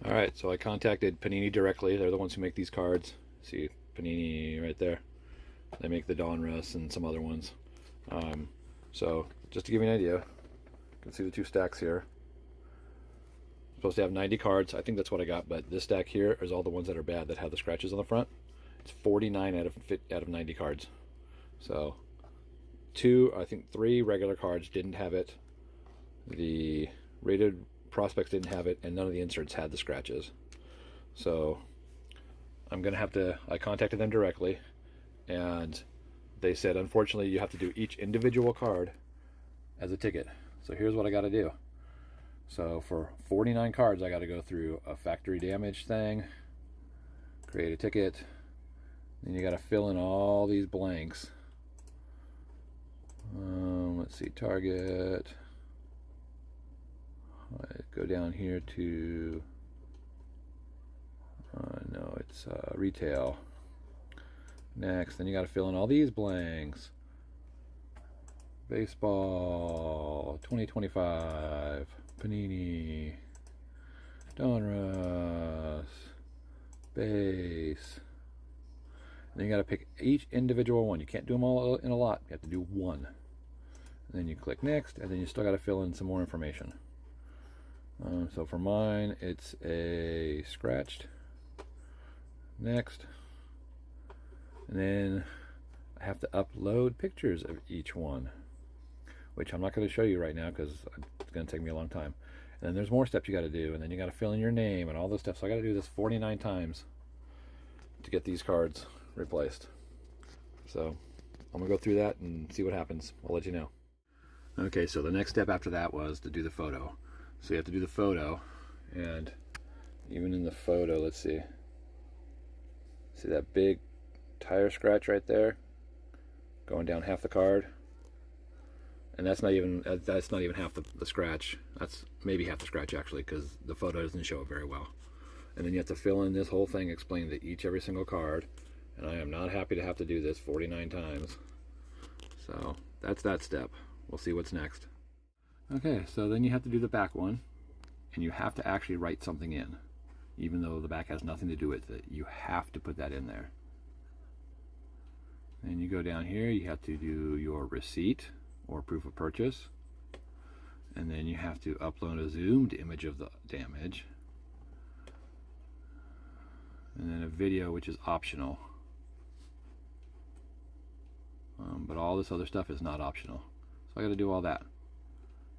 All right, so I contacted Panini directly. They're the ones who make these cards. See Panini right there. They make the Donruss and some other ones. So just to give you an idea, you can see the two stacks here. I'm supposed to have 90 cards. I think that's what I got, but this stack here is all the ones that are bad that have the scratches on the front. It's 49 out of 90 cards. So I think 3 regular cards didn't have it. The rated prospects didn't have it, and none of the inserts had the scratches. So I'm gonna have to, I contacted them directly, and they said unfortunately you have to do each individual card as a ticket. So here's what I got to do. So for 49 cards I got to go through a factory damage thing, create a ticket, then you got to fill in all these blanks. Let's see, target. Go down here to no, it's retail. Next, then you got to fill in all these blanks. Baseball 2025, Panini Donruss, base. And then you got to pick each individual one. You can't do them all in a lot. You have to do one. And then you click next, and then you still got to fill in some more information. So for mine, it's a scratched. Next. And then I have to upload pictures of each one, which I'm not going to show you right now because it's going to take me a long time. And then there's more steps you got to do, and then you got to fill in your name and all this stuff. So I got to do this 49 times to get these cards replaced. So I'm going to go through that and see what happens. I'll let you know. Okay, so the next step after that was to do the photo. So you have to do the photo, and even in the photo, let's see that big tire scratch right there going down half the card, and that's not even half the scratch. That's maybe half the scratch actually, because the photo doesn't show it very well. And then you have to fill in this whole thing explaining to every single card, and I am not happy to have to do this 49 times. So that's that step. We'll see what's next. Okay, so then you have to do the back one, and you have to actually write something in. Even though the back has nothing to do with it, you have to put that in there. And you go down here, you have to do your receipt or proof of purchase, and then you have to upload a zoomed image of the damage, and then a video, which is optional, but all this other stuff is not optional. So I got to do all that,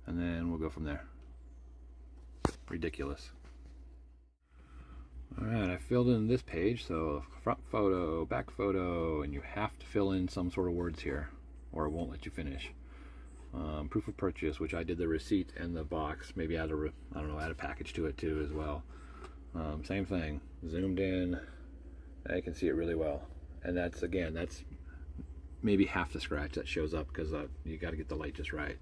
and then we'll go from there. Ridiculous. Alright, I filled in this page, so front photo, back photo, and you have to fill in some sort of words here, or it won't let you finish. Proof of purchase, which I did the receipt and the box, maybe add add a package to it too as well. Same thing, zoomed in, I can see it really well. And that's maybe half the scratch that shows up because you got to get the light just right.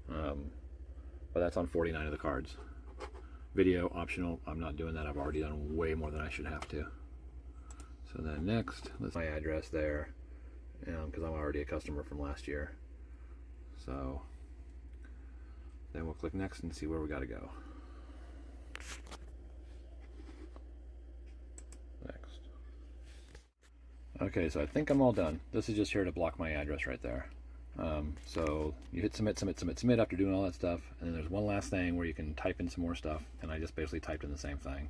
But that's on 49 of the cards. Video optional, I'm not doing that. I've already done way more than I should have to. So then next, let's my address there, because I'm already a customer from last year. So then we'll click next and see where we got to go. Next. Okay, so I think I'm all done. This is just here to block my address right there. So you hit submit, submit, submit, submit after doing all that stuff, and then there's one last thing where you can type in some more stuff, and I just basically typed in the same thing.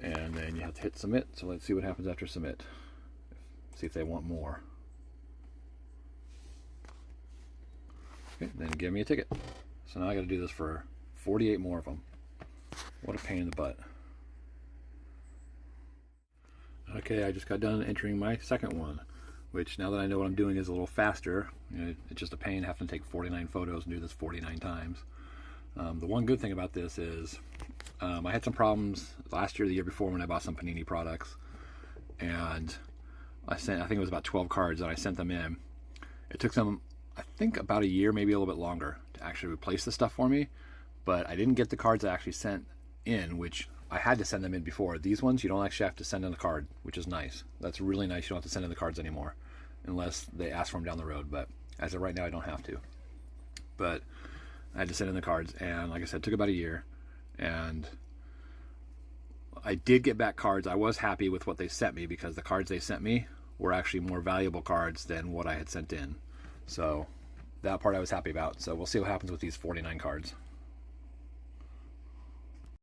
And then you have to hit submit. So let's see what happens after submit. See if they want more. Okay, then give me a ticket. So now I got to do this for 48 more of them. What a pain in the butt. Okay, I just got done entering my second one, which now that I know what I'm doing is a little faster. It's just a pain having to take 49 photos and do this 49 times. The one good thing about this is I had some problems last year, the year before, when I bought some Panini products, and I think it was about 12 cards, and I sent them in. It took them, I think, about a year, maybe a little bit longer, to actually replace the stuff for me, but I didn't get the cards I actually sent in, which I had to send them in before. These ones, you don't actually have to send in the card, which is nice. That's really nice. You don't have to send in the cards anymore, unless they ask for them down the road, but as of right now, I don't have to. But I had to send in the cards, and like I said, it took about a year, And I did get back cards. I was happy with what they sent me because the cards they sent me were actually more valuable cards than what I had sent in. So that part I was happy about. So we'll see what happens with these 49 cards.